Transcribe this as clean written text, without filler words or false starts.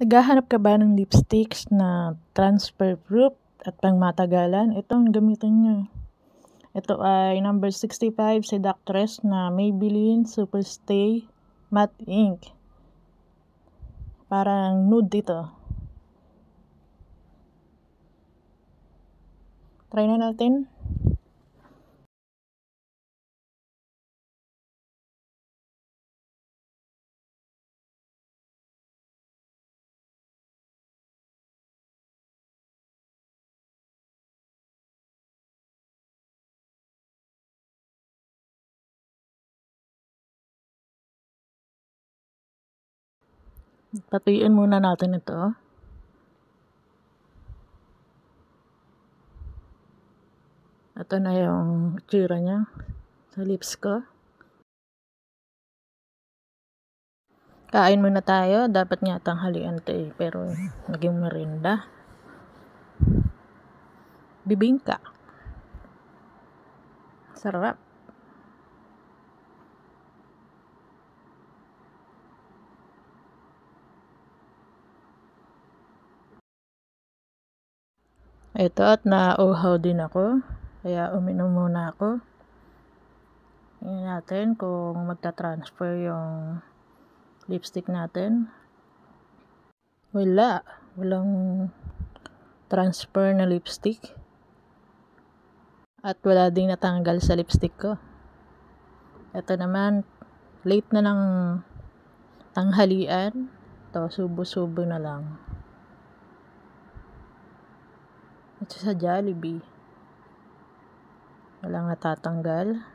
Naghahanap ka ba ng lipsticks na transfer proof at pangmatagalan? Ito ang gamitin nyo. Ito ay number 65 Seductress na Maybelline Superstay Matte Ink. Parang nude ito. Try na natin. Patuyin muna natin ito. Ito na yung itsura niya sa lips ko. Kain muna tayo. Dapat nga tanghalian ito eh. Pero naging merienda. Bibingka. Sarap. Ito at nauhaw din ako. Kaya uminom muna ako. Tingnan natin kung magta-transfer yung lipstick natin. Walang transfer na lipstick. At wala ding natanggal sa lipstick ko. Ito naman, late na ng tanghalian. Ito, subo-subo na lang. Ito sa Jollibee. Walang natatanggal.